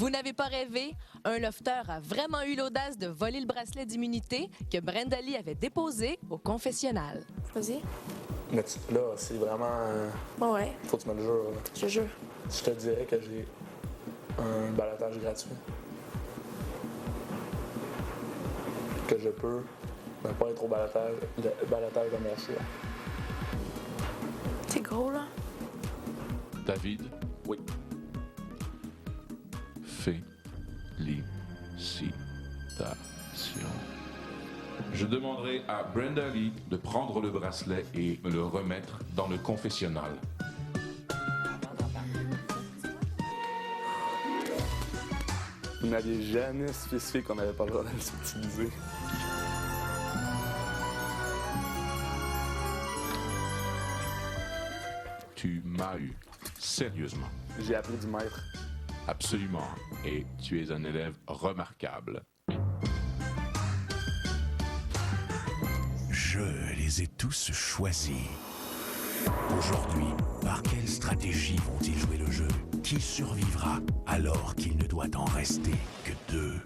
Vous n'avez pas rêvé? Un lofteur a vraiment eu l'audace de voler le bracelet d'immunité que Brenda Lee avait déposé au confessionnal. Vas-y. Mais là, c'est vraiment... Ouais. Faut que tu me le jures. Là. Je te jure. Je te dirais que j'ai un balotage gratuit. Que je peux ne pas être au balotage de mon choix. C'est gros, là? David? Oui. Félicitations. Je demanderai à Brenda Lee de prendre le bracelet et me le remettre dans le confessionnal. Vous n'aviez jamais spécifié qu'on n'avait pas le droit de le subtiliser. Tu m'as eu. Sérieusement. J'ai appris du maître. Absolument. Et tu es un élève remarquable. Je les ai tous choisis. Aujourd'hui, par quelle stratégie vont-ils jouer le jeu? Qui survivra alors qu'il ne doit en rester que deux?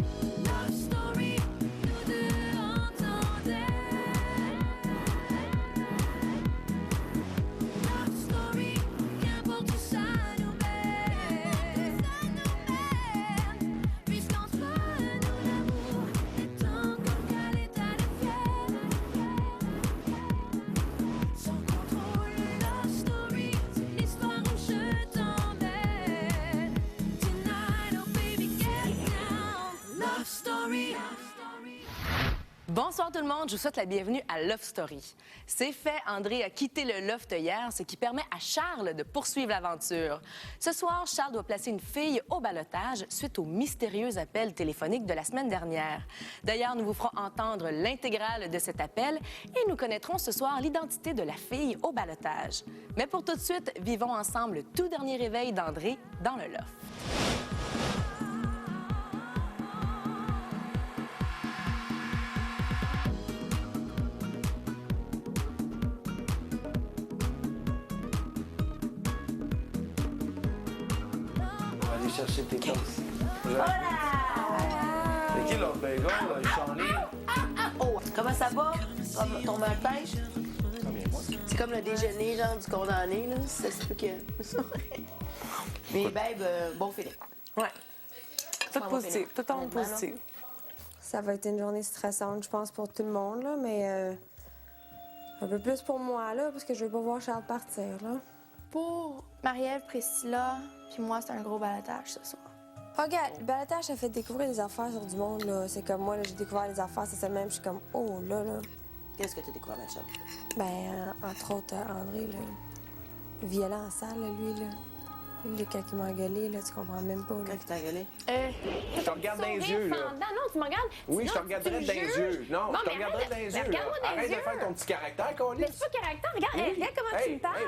Bonsoir tout le monde, je vous souhaite la bienvenue à Love Story. C'est fait, André a quitté le loft hier, ce qui permet à Charles de poursuivre l'aventure. Ce soir, Charles doit placer une fille au ballottage suite au mystérieux appel téléphonique de la semaine dernière. D'ailleurs, nous vous ferons entendre l'intégrale de cet appel et nous connaîtrons ce soir l'identité de la fille au ballottage. Mais pour tout de suite, vivons ensemble le tout dernier réveil d'André dans le loft. Chercher tes toasts. Voilà! C'est qui l'autre bagel, là? Il s'en est. Oh, comment ça va? Ton mal pêche? C'est comme le déjeuner, genre, du condamné, là. Ça se peut que... Mais, babe, bon feeling. Ouais. Tout Bon positif, feeling. tout le temps Honnêtement, là. positif. Ça va être une journée stressante, je pense, pour tout le monde, là, mais un peu plus pour moi, là, parce que je veux pas voir Charles partir, là. Pour Marie-Ève, Priscilla, puis moi, c'est un gros balotage ce soir. Regarde, le balotage, ça fait découvrir des affaires sur du monde, là. C'est comme moi, là, j'ai découvert les affaires, c'est ça même, je suis comme, oh, là. Qu'est-ce que t'as découvert, ma chum? Ben, entre autres, André, là, violent en salle, là, lui, là. Lui, quand il m'a engueulé, là, tu comprends même pas, là. Quand il t'a engueulé? Je te regarde dans les yeux, là. Non, tu me regardes. Oui, je te regarderais dans les yeux. Non, je te mais regarderais dans les yeux. regarde-moi dans les Arrête de yeux. faire ton petit caractère, Colin. Mais c'est pas caractère. Regarde comment tu me parles.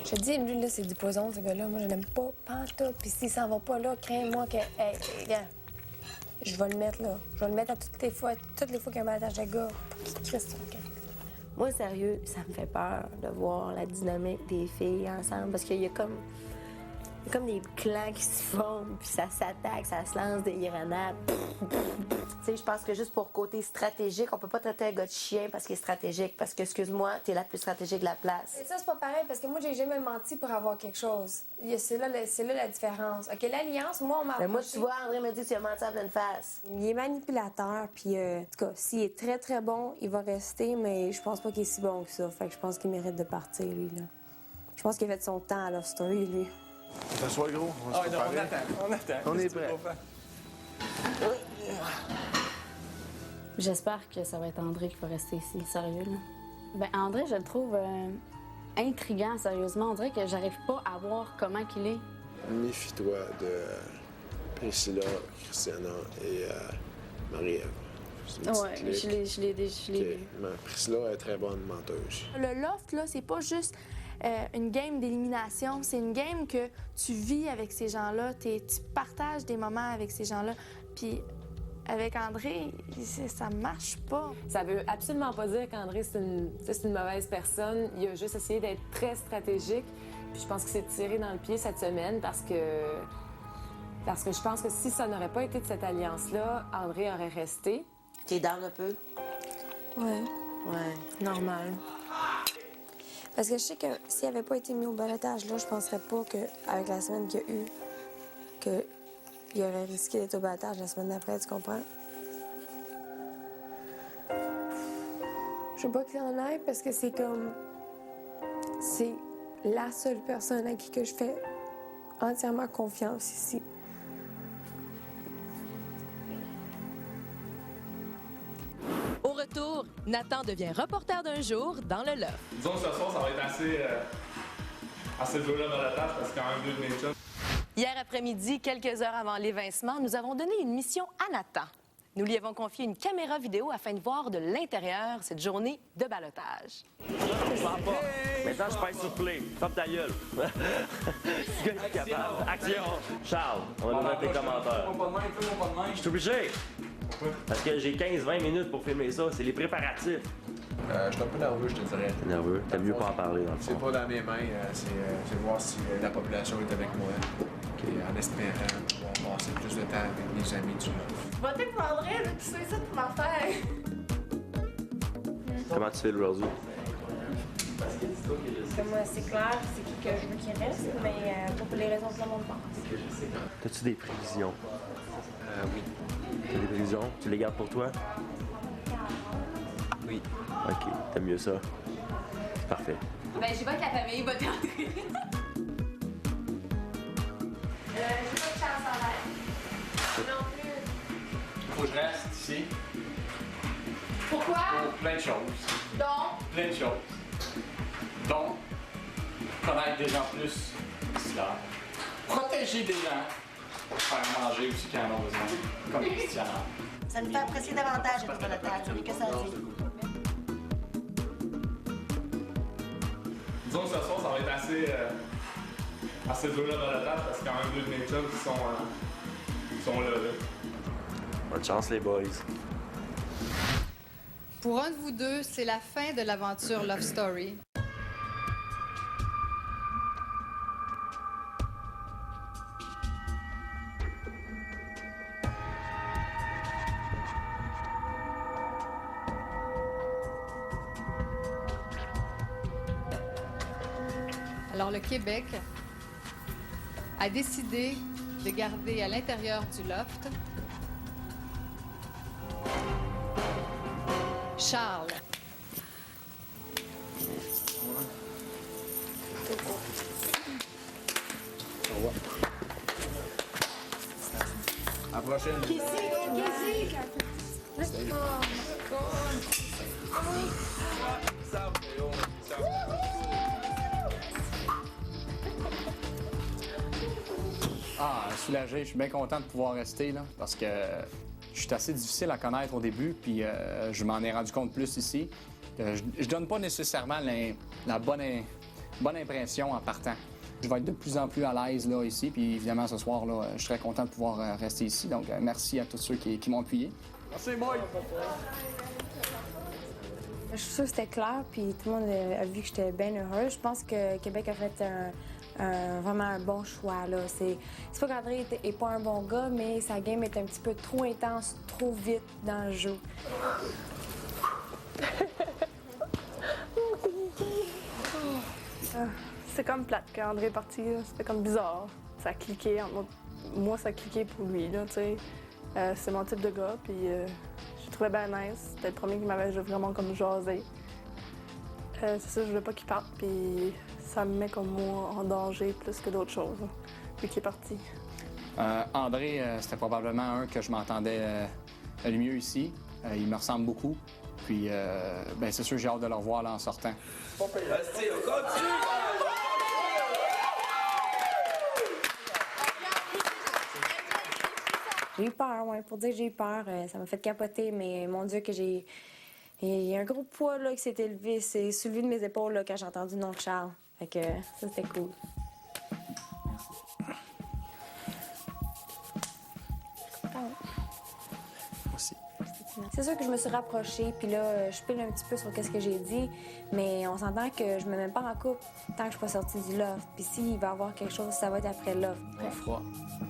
Je te dis, lui, là, c'est du poison, ce gars-là. Moi, je l'aime pas, pantoute. Puis s'il s'en va pas là, crains-moi que... Hey, regarde, je vais le mettre, là. Je vais le mettre à toutes les fois qu'il y a un balotage de gars. Pour qu'il crisse son camp. Moi, sérieux, ça me fait peur de voir la dynamique des filles ensemble, parce qu'il y a comme des clans qui se forment, puis ça s'attaque, ça se lance des grenades. Tu sais, je pense que juste pour côté stratégique, on peut pas traiter un gars de chien parce qu'il est stratégique, parce que, excuse-moi, t'es la plus stratégique de la place. Et ça, c'est pas pareil, parce que moi, j'ai jamais menti pour avoir quelque chose. C'est là la différence. OK, l'alliance, moi, on m'a Mais moi, approché. tu vois, André me dit que tu as menti à pleine face. Il est manipulateur, puis en tout cas, s'il est très, très bon, il va rester, mais je pense pas qu'il est si bon que ça. Fait que je pense qu'il mérite de partir, lui, là. Je pense qu'il a fait son temps à Love Story, lui. T'assois, gros. On va se préparer. On attend. On est prêt. J'espère que ça va être André qui va rester ici, sérieux, là. Ben André, je le trouve intriguant, sérieusement. On dirait que j'arrive pas à voir comment qu'il est. Méfie-toi de Priscilla, Christiana et Marie-Ève. Ouais, je l'ai vu. Priscilla est très bonne menteuse. Le loft, là, c'est pas juste une game d'élimination. C'est une game que tu vis avec ces gens-là. Tu partages des moments avec ces gens-là. Puis avec André, ça marche pas. Ça veut absolument pas dire qu'André, c'est une mauvaise personne. Il a juste essayé d'être très stratégique. Puis je pense qu'il s'est tiré dans le pied cette semaine parce que Parce que je pense que si ça n'aurait pas été de cette alliance-là, André aurait resté. T'es down un peu? Ouais. Ouais. Normal. Parce que je sais que s'il n'avait pas été mis au balotage, là, je penserais pas qu'avec la semaine qu'il y a eu, qu'il aurait risqué d'être au balotage la semaine d'après, tu comprends? Je veux pas que ça en aille parce que c'est comme... C'est la seule personne à qui que je fais entièrement confiance ici. Au retour, Nathan devient reporter d'un jour dans le loft. Disons que ce soir, ça va être assez dur là dans la tâche parce qu'il y a quand même deux de mes chums. Hier après-midi, quelques heures avant l'évincement, nous avons donné une mission à Nathan. Nous lui avons confié une caméra vidéo afin de voir de l'intérieur cette journée de ballottage. Je parle pas. Maintenant, je pèse sur play. Ferme ta gueule. Je suis capable. Action! Charles, on va nous mettre tes commentaires. Je suis obligé. Parce que j'ai 15-20 minutes pour filmer ça. C'est les préparatifs. Je suis un peu nerveux, je te dirais. T'es nerveux? T'as mieux pas en parler, dans le fond. C'est pas dans mes mains, c'est voir si la population est avec moi. En espérant pouvoir passer plus de temps avec mes amis du Loft. Votez pour André, là, tu sais ça pour m'en faire. Comment tu fais aujourd'hui? Comme moi, c'est clair, c'est qui que je veux qu'il reste, mais pas pour les raisons que le monde pense. T'as-tu des prévisions? Oui. T'as des prévisions? Tu les gardes pour toi? Oui. OK, t'aimes mieux ça? C'est parfait. Ben, j'y vais avec la famille, votez André. J'ai pas de chance en l'air. Non plus. Faut que je reste ici Pourquoi? pour plein de choses. Donc, Plein de choses. Donc, connaître des gens plus ici là. Protéger des gens. Faire manger aussi quand ils en ont besoin. Comme Christian. Ça nous fait apprécier davantage le balotage, oui, que ça dit. Disons que ce soir, ça va être assez dur là dans la tâche parce qu'il y a quand même deux de mes chums qui sont là. Bonne chance, les boys. Pour un de vous deux, c'est la fin de l'aventure Love Story. Alors, le Québec a décidé de garder à l'intérieur du loft Charles. Au revoir. À la prochaine. Soulagé, je suis bien content de pouvoir rester là, parce que je suis assez difficile à connaître au début, puis je m'en ai rendu compte plus ici. Je donne pas nécessairement la bonne impression en partant. Je vais être de plus en plus à l'aise là ici, puis évidemment ce soir là, je serais content de pouvoir rester ici. Donc merci à tous ceux qui m'ont appuyé. Merci, moi. Je suis sûre que c'était clair, puis tout le monde a vu que j'étais bien heureuse. Je pense que Québec a fait vraiment un bon choix. Là. C'est pas qu'André est pas un bon gars, mais sa game est un petit peu trop intense, trop vite dans le jeu. C'est comme plate qu'André est parti. C'était comme bizarre. Ça a cliqué. Moi, ça a cliqué pour lui. Là, c'est mon type de gars, puis je trouvais bien nice. C'était le premier qui m'avait vraiment comme jasé. C'est ça, je voulais pas qu'il parte, puis ça me met comme moi en danger plus que d'autres choses, vu qu'il est parti. André, c'était probablement un que je m'entendais le mieux ici. Il me ressemble beaucoup. Puis, ben, c'est sûr, j'ai hâte de le revoir là, en sortant. J'ai eu peur, ouais, pour dire que j'ai eu peur. Ça m'a fait capoter, mais mon Dieu, que j'ai... Il y a un gros poids là, qui s'est élevé, c'est soulevé de mes épaules là, quand j'ai entendu le nom de Charles. Fait que ça, c'était cool. Merci. C'est sûr que je me suis rapprochée, puis là, je pile un petit peu sur ce que j'ai dit, mais on s'entend que je me mets même pas en couple tant que je suis pas sortie du loft. Puis s'il va y avoir quelque chose, ça va être après le loft. Pas froid.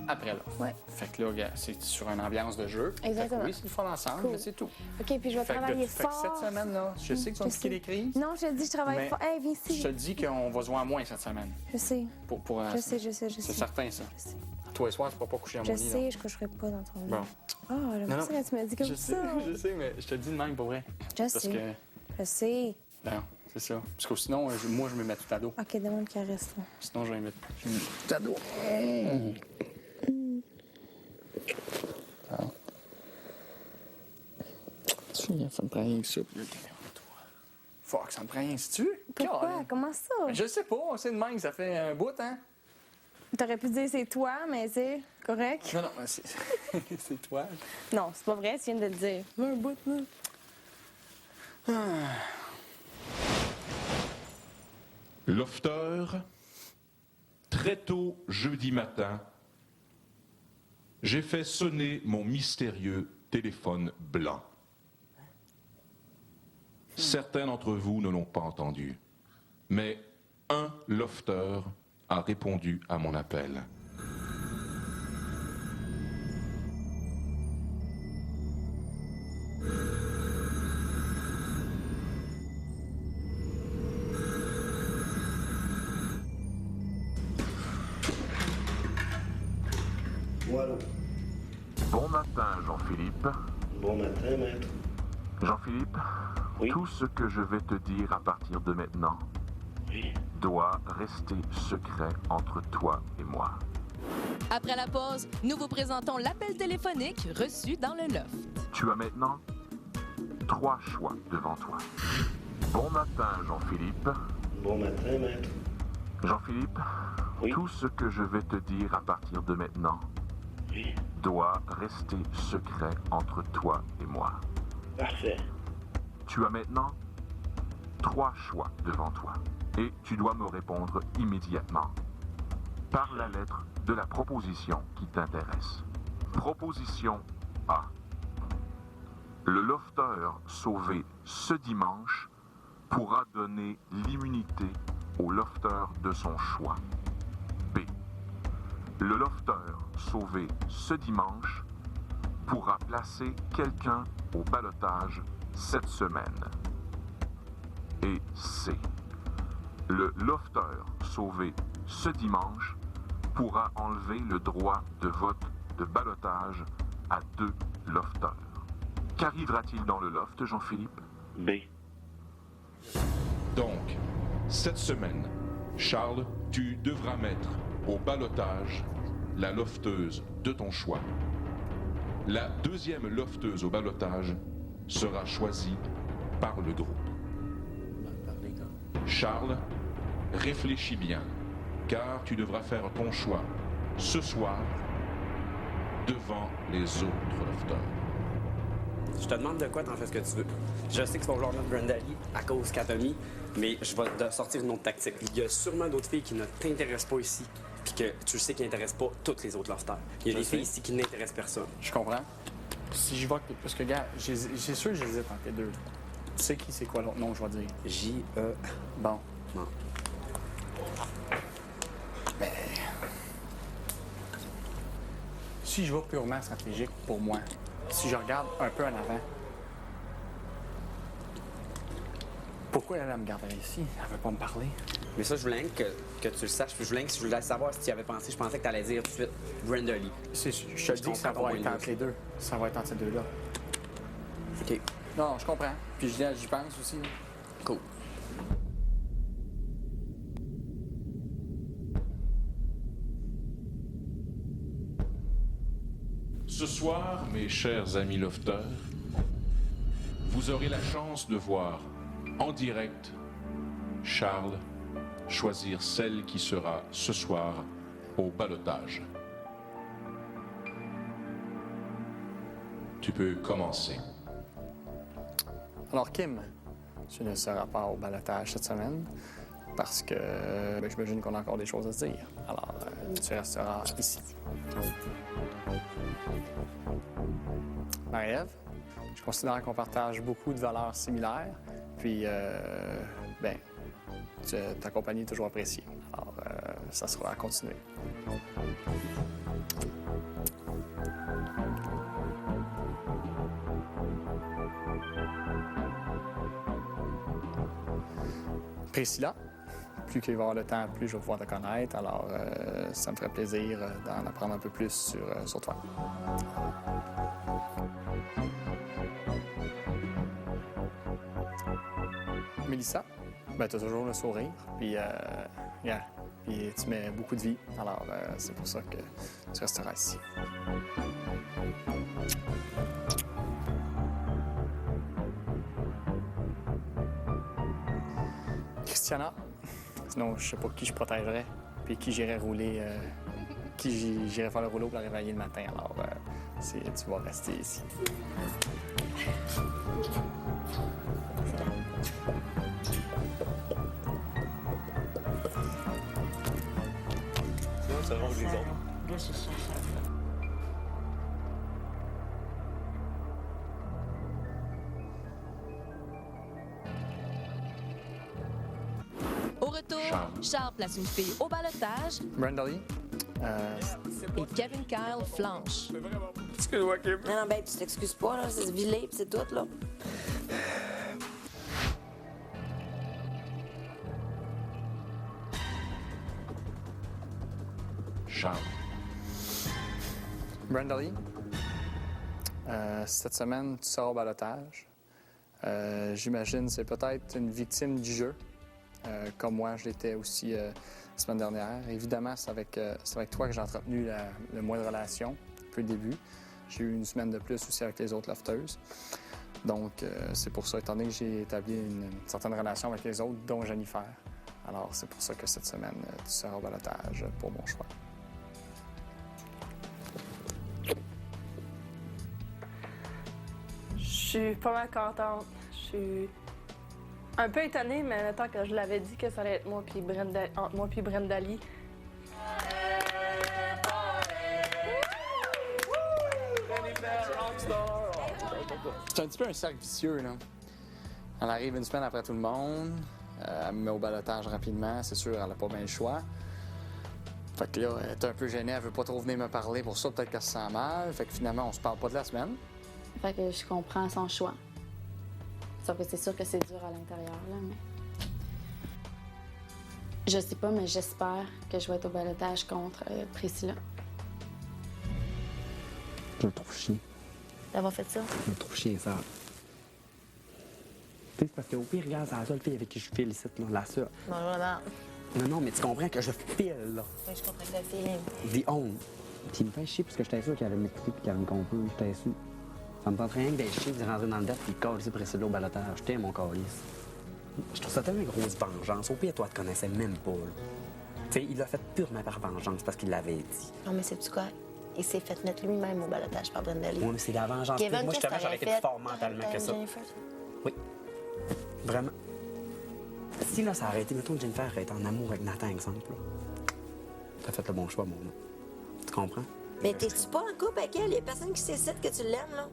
après là. Ouais. Fait que là, gars, c'est sur une ambiance de jeu. Exactement. Fait que oui, c'est le fun ensemble, Cool. mais c'est tout. OK, puis je vais travailler Fait que fort. cette semaine-là, je sais que tu vas me piquer les crises. Non, je te dis, je travaille mais fort. Hey, viens ici. Je te dis qu'on va se voir moins cette semaine. Je sais. Je sais. C'est certain, ça. Je sais. Toi et soir, tu ne vas pas coucher à mon Je lit. sais, je coucherai pas dans ton lit. Bon. Oh, la Non, personne, tu m'as dit comme je ça. Je sais, mais je te le dis de même, pour vrai. Je sais. Je sais. Non, c'est ça. Parce que sinon, moi, je me mets tout à dos. OK, demande qu'elle reste là. Sinon, je vais mettre tout à dos. Ah. Ça me prend rien que ça. Fuck, ça me prend rien, sais-tu? Pourquoi? Comment ça? Je sais pas, c'est de même, ça fait un bout, hein? T'aurais pu dire c'est toi, mais c'est correct. Non, c'est toi. Non, c'est pas vrai, tu viens de le dire. Un bout, là. Lofter, très tôt jeudi matin, j'ai fait sonner mon mystérieux téléphone blanc. Certains d'entre vous ne l'ont pas entendu, mais un lofter a répondu à mon appel. Voilà. Bon matin, Jean-Philippe. Bon matin, maître. Jean-Philippe, tout ce que je vais te dire à partir de maintenant doit rester secret entre toi et moi. Après la pause, nous vous présentons l'appel téléphonique reçu dans le loft. Tu as maintenant 3 choix devant toi. Bon matin, Jean-Philippe. Bon matin, maître. Jean-Philippe, tout ce que je vais te dire à partir de maintenant doit rester secret entre toi et moi. Parfait. Tu as maintenant 3 choix devant toi et tu dois me répondre immédiatement par la lettre de la proposition qui t'intéresse. Proposition A. Le lofter sauvé ce dimanche pourra donner l'immunité au lofter de son choix. B. Le lofter sauvé ce dimanche pourra placer quelqu'un au ballottage cette semaine. Et C. Le lofter sauvé ce dimanche pourra enlever le droit de vote de ballottage à 2 lofters. Qu'arrivera-t-il dans le loft, Jean-Philippe? B. Donc, cette semaine, Charles, tu devras mettre au ballottage la lofteuse de ton choix. La deuxième lofteuse au ballottage sera choisie par le groupe. Charles, réfléchis bien, car tu devras faire ton choix ce soir devant les autres lofters. Je te demande de quoi, t'en fais ce que tu veux. Je sais que tu vas vouloir mettre Brenda Lee à cause qu'elle t'a mis, mais je vais te sortir une autre tactique. Il y a sûrement d'autres filles qui ne t'intéressent pas ici, puis que tu sais qu'ils n'intéressent pas toutes les autres lofters. Il y a des filles ici qui n'intéressent personne. Je comprends. Si j'y vais, parce que, gars, c'est sûr que j'hésite entre les deux. Tu sais qui c'est quoi l'autre nom, je vais dire? J-E. Bon. Non. Mais. Si je vais purement stratégique pour moi, si je regarde un peu en avant, pourquoi elle me garderait ici? Elle veut pas me parler. Mais ça, je voulais que tu le saches. Je voulais savoir si tu y avais pensé. Je pensais que tu allais dire tout de suite Brenda Lee. Je te dis que ça va être entre les deux. Ça va être entre ces deux-là. OK. Non, je comprends. Puis j'y pense aussi. Cool. Ce soir, mes chers amis lofters, vous aurez la chance de voir en direct Charles choisir celle qui sera ce soir au ballottage. Tu peux commencer. Alors, Kim, tu ne seras pas au ballottage cette semaine parce que j'imagine qu'on a encore des choses à se dire. Alors, tu resteras ici. Marie-Ève, je considère qu'on partage beaucoup de valeurs similaires. Puis, ta compagnie est toujours appréciée. Alors, ça sera à continuer. Priscilla, plus qu'il va y avoir le temps, plus je vais pouvoir te connaître. Alors, ça me ferait plaisir d'en apprendre un peu plus sur toi. Mélissa, ben, tu as toujours le sourire, puis tu mets beaucoup de vie. Alors, c'est pour ça que tu resteras ici. Christiana, sinon, je sais pas qui je protégerais, puis qui j'irais rouler, qui j'irais faire le rouleau pour la réveiller le matin. Alors, tu vas rester ici. Ça va les autres. Au retour, Charles place une fille au ballottage. Brenda Lee. Et Kevin Kyle flanche. Excuse-moi, Kim. Non, ben, tu t'excuses pas, là. C'est vilé, pis c'est tout, là. Charles. Brenda Lee. Cette semaine, tu sors au ballottage. J'imagine que c'est peut-être une victime du jeu, comme moi, je l'étais aussi la semaine dernière. Évidemment, c'est avec toi que j'ai entretenu le moins de relations depuis le début. J'ai eu une semaine de plus aussi avec les autres lofteuses. Donc, c'est pour ça, étant donné que j'ai établi une certaine relation avec les autres, dont Jennifer. Alors, c'est pour ça que cette semaine, tu seras au ballottage pour mon choix. Je suis pas mal contente. Je suis un peu étonnée, mais en même temps que je l'avais dit que ça allait être entre moi et Brenda Lee. C'est un petit peu un cercle vicieux, là. Elle arrive une semaine après tout le monde, elle me met au ballottage rapidement, c'est sûr, elle n'a pas bien le choix. Fait que là, elle est un peu gênée, elle veut pas trop venir me parler pour ça, peut-être qu'elle se sent mal. Fait que finalement, on se parle pas de la semaine. Fait que je comprends son choix. Sauf que c'est sûr que c'est dur à l'intérieur, là, mais... Je sais pas, mais j'espère que je vais être au ballottage contre Priscilla. Je le trouve chiant. D'avoir fait ça? Je le trouve chiant, ça. Tu sais, c'est parce qu'au pire, regarde, c'est la seule fille avec qui je file ici, là, la seule. Non, vraiment. Non, mais tu comprends que je file, là. Oui, je comprends que le feeling. The own. Puis il me fait chier parce que j'étais sûr qu'elle allait m'écouter puis qu'elle allait me comprendre. J'étais sûr. Ça me tente rien que d'être chier, de rentrer dans le dette puis de coller Priscilla au ballottage. J'étais mon calice. Je trouve ça tellement une grosse vengeance. Au pire, toi, tu te connaissais même pas, là. Tu sais, il l'a fait purement par vengeance parce qu'il l'avait dit. Non, mais c'est-tu quoi? Il s'est fait mettre lui-même au ballottage par Brenda Lee. Oui, mais c'est de la vengeance. Kevin, moi, qu'est-ce que j'aurais été t'aurais plus fort mentalement que ça. Jennifer? Oui. Vraiment. Si là, ça aurait été, mettons, Jennifer aurait été en amour avec Nathan, exemple, là. T'as fait le bon choix, mon nom. Tu comprends? Mais t'es-tu pas en couple avec elle? Il y a personne qui sait que tu l'aimes, là.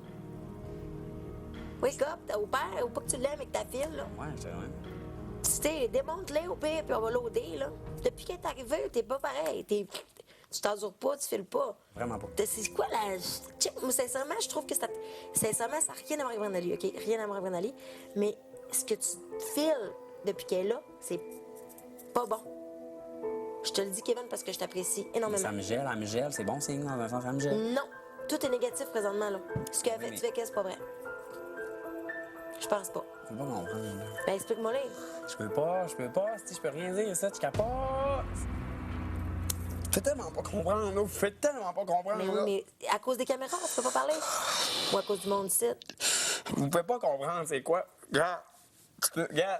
Wake up, t'as au père, ou pas que tu l'aimes avec ta fille, là. Ouais, c'est vrai. Tu démonte-les au pire, puis on va l'auder, là. Depuis qu'elle est arrivée, t'es pas pareil. Tu t'endures pas, tu files pas. Vraiment pas. C'est quoi la... Moi, sincèrement, je trouve que ça... Sincèrement, ça n'a rien à voir avec Brenda Lee, OK? Rien à voir avec Brenda Lee. Mais ce que tu files depuis qu'elle est là, c'est pas bon. Je te le dis, Kevin, parce que je t'apprécie énormément. Ça me gèle, c'est bon signe, dans un sens, ça me gèle. Non. Tout est négatif présentement, là. Ce qu'elle fait, tu fais qu'elle, c'est pas vrai. Je pense pas. Je peux pas comprendre. Ben, explique-moi là. Je peux pas, si je peux rien dire, ça, tu capotes. Je fais tellement pas comprendre, là. Je fais tellement pas comprendre, Mais oui, là. mais à cause des caméras, tu peux pas parler? Ou à cause du monde ici? Vous pouvez pas comprendre, c'est quoi? Regarde,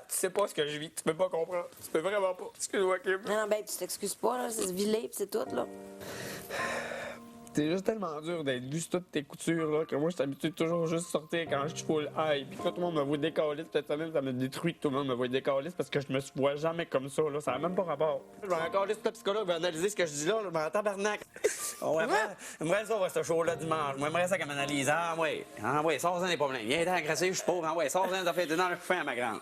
tu sais pas ce que je vis, tu peux pas comprendre. Tu peux vraiment pas. Excuse-moi, Kim. Non, ben, tu t'excuses pas, là. C'est vilé, pis c'est tout, là. C'est juste tellement dur d'être vu sur toutes tes coutures, là, que moi, je suis habitué de toujours juste sortir quand je suis full high. Puis quand tout le monde me voit décaliste, cette semaine, ça me détruit que tout le monde me voit décaliste parce que je me vois jamais comme ça, là. Ça n'a même pas rapport. Je vais encore aller sur la psychologue, va analyser ce que je dis là, mais en tabarnak. J'aimerais ça, ce show-là dimanche. Moi, j'aimerais ça qu'elle m'analyse. Ah, ouais, sors-en des problèmes. Viens t'en agressé, je suis pauvre. Ah, ouais, sors-en, t'as fait dans le fin à ma grande.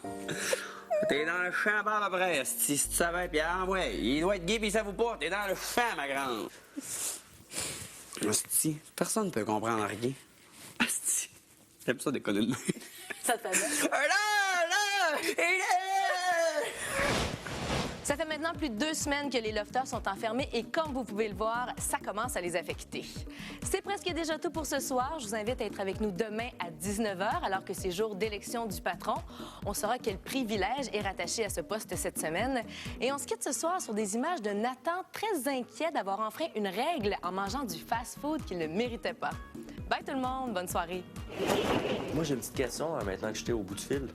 T'es dans le champ par après, si tu savais, puis ouais, il doit être gay pis il s'avoue pas, t'es dans le champ, ma grande. Asti, personne ne peut comprendre rien. Asti, j'aime ça déconner de moi. Ça te fait bien? Ça fait maintenant plus de 2 semaines que les lofters sont enfermés et comme vous pouvez le voir, ça commence à les affecter. C'est presque déjà tout pour ce soir. Je vous invite à être avec nous demain à 19h alors que c'est jour d'élection du patron. On saura quel privilège est rattaché à ce poste cette semaine. Et on se quitte ce soir sur des images de Nathan très inquiet d'avoir enfreint une règle en mangeant du fast-food qu'il ne méritait pas. Bye tout le monde, bonne soirée. Moi, j'ai une petite question maintenant que j'étais au bout du fil.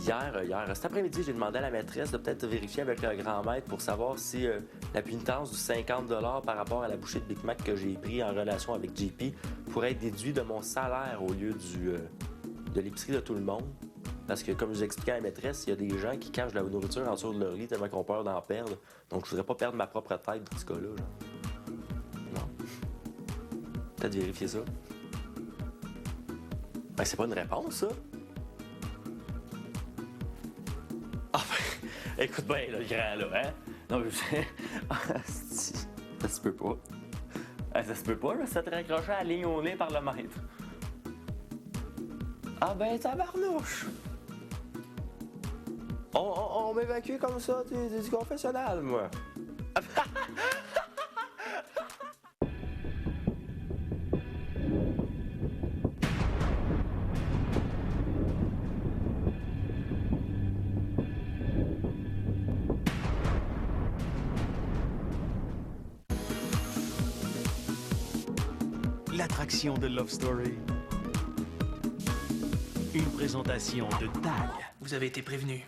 Hier, cet après-midi, j'ai demandé à la maîtresse de peut-être vérifier avec le grand maître pour savoir si la punitance du 50 $ par rapport à la bouchée de Big Mac que j'ai pris en relation avec JP pourrait être déduit de mon salaire au lieu de l'épicerie de tout le monde. Parce que, comme je vous expliquais à la maîtresse, il y a des gens qui cachent de la nourriture en dessous de leur lit tellement qu'on a peur d'en perdre. Donc, je voudrais pas perdre ma propre tête dans ce cas-là. Non. Peut-être vérifier ça. Ben, c'est pas une réponse, ça. Ah ben, écoute bien, là, le grand, là, hein? Non, mais ça se peut pas. Ça se peut pas, là, ça te raccrocher à la ligne au nez par le maître. Ah ben, tabarnouche! On m'évacue comme ça du confessionnal, moi. L'attraction de Love Story. Une présentation de TAG. Vous avez été prévenu.